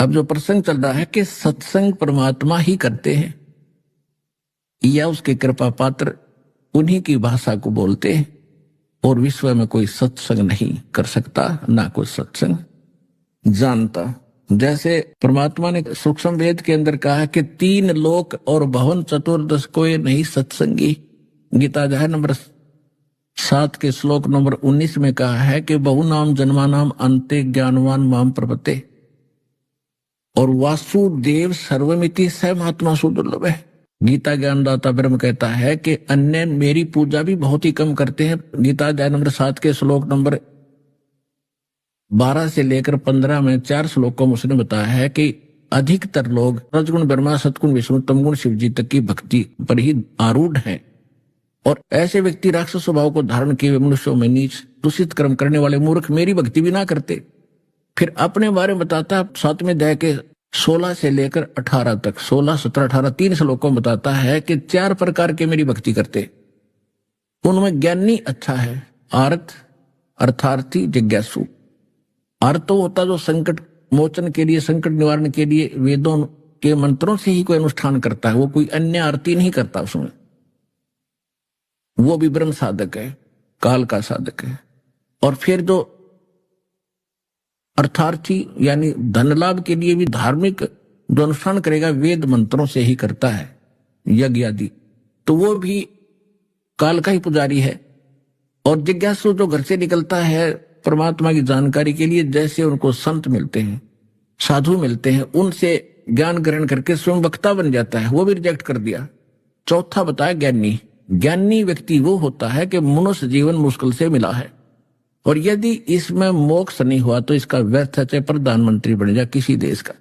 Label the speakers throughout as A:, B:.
A: अब जो प्रसंग चल रहा है कि सत्संग परमात्मा ही करते हैं या उसके कृपा पात्र उन्हीं की भाषा को बोलते हैं, और विश्व में कोई सत्संग नहीं कर सकता, ना कोई सत्संग जानता। जैसे परमात्मा ने सूक्ष्म वेद के अंदर कहा कि 3 लोक और भवन चतुर्दश कोई नहीं सत्संगी। गीता अध्याय नंबर 7 के श्लोक नंबर 19 में कहा है कि बहु नाम जन्मा नाम अंते ज्ञानवान माम प्रपते, और वासुदेव सर्वमिति स महात्मा सुदुर्लभ है। गीता ज्ञानदाता ब्रह्म कहता है कि अन्य मेरी पूजा भी बहुत ही कम करते हैं। गीता अध्याय नंबर 7 के श्लोक नंबर 12 से लेकर 15 में 4 श्लोकों में उसने बताया है कि अधिकतर लोग रजगुण ब्रह्मा सतगुण विष्णु तमगुण शिव जी तक की भक्ति पर ही आरूढ़ हैं, और ऐसे व्यक्ति राक्षस स्वभाव को धारण किए मनुष्यों में नीच दूषित कर्म करने वाले मूर्ख मेरी भक्ति भी ना करते। फिर अपने बारे में बताता है 7वें अध्याय के 16 से लेकर 18 तक, 16, 17, 18 3 श्लोकों में बताता है कि 4 प्रकार के मेरी भक्ति करते। उनमें ज्ञानी अच्छा है, आर्थ, अर्थार्थी, जिज्ञासु। अर्थ तो होता जो संकट मोचन के लिए, संकट निवारण के लिए वेदों के मंत्रों से ही कोई अनुष्ठान करता है, वो कोई अन्य आरती नहीं करता उसमें, वो भी ब्रह्म साधक है, काल का साधक है। और फिर जो अर्थार्थी यानी धन लाभ के लिए भी धार्मिक जो अनुष्ठान करेगा वेद मंत्रों से ही करता है, यज्ञ आदि, तो वो भी काल का ही पुजारी है। और जिज्ञासु जो घर से निकलता है परमात्मा की जानकारी के लिए, जैसे उनको संत मिलते हैं, साधु मिलते हैं, उनसे ज्ञान ग्रहण करके स्वयं वक्ता बन जाता है, वो भी रिजेक्ट कर दिया। चौथा बताया ज्ञानी। ज्ञानी व्यक्ति वो होता है कि मनुष्य जीवन मुश्किल से मिला है, और यदि इसमें मोक्ष नहीं हुआ तो इसका व्यर्थ है, चाहे प्रधानमंत्री बन जाए किसी देश का।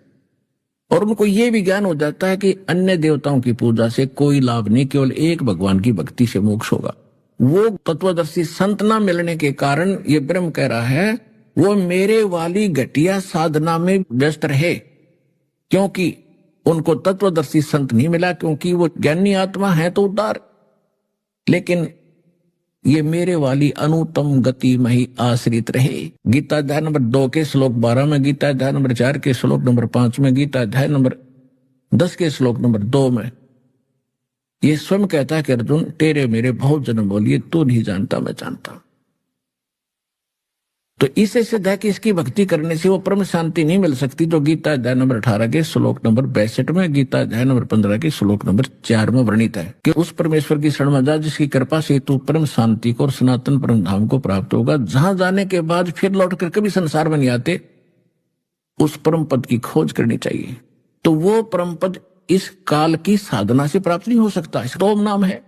A: और उनको ये भी ज्ञान हो जाता है कि अन्य देवताओं की पूजा से कोई लाभ नहीं, केवल एक भगवान की भक्ति से मोक्ष होगा। वो तत्वदर्शी संत ना मिलने के कारण ये ब्रह्म कह रहा है वो मेरे वाली घटिया साधना में व्यस्त रहे, क्योंकि उनको तत्वदर्शी संत नहीं मिला, क्योंकि वो ज्ञानी आत्मा है तो उदार, लेकिन ये मेरे वाली अनुत्तम गति में ही आश्रित रहे। गीता अध्याय नंबर 2 के श्लोक 12 में, गीता अध्याय नंबर 4 के श्लोक नंबर 5 में, गीता अध्याय नंबर 10 के श्लोक नंबर 2 में ये स्वयं कहता है कि अर्जुन तेरे मेरे बहुत जन्म बोलिए, तू नहीं जानता मैं जानता। तो इससे सिद्ध है कि इसकी भक्ति करने से वो परम शांति नहीं मिल सकती, जो गीता अध्याय नंबर 18 के श्लोक नंबर 62 में, गीता अध्याय नंबर 15 के श्लोक नंबर 4 में वर्णित है कि उस परमेश्वर की शरण में जा जिसकी कृपा से तू परम शांति को और सनातन परम धाम को प्राप्त होगा, जहां जाने के बाद फिर लौटकर कभी संसार में नहीं आते। उस परम पद की खोज करनी चाहिए। तो वो परम पद इस काल की साधना से प्राप्त नहीं हो सकता, इसका ओम नाम है।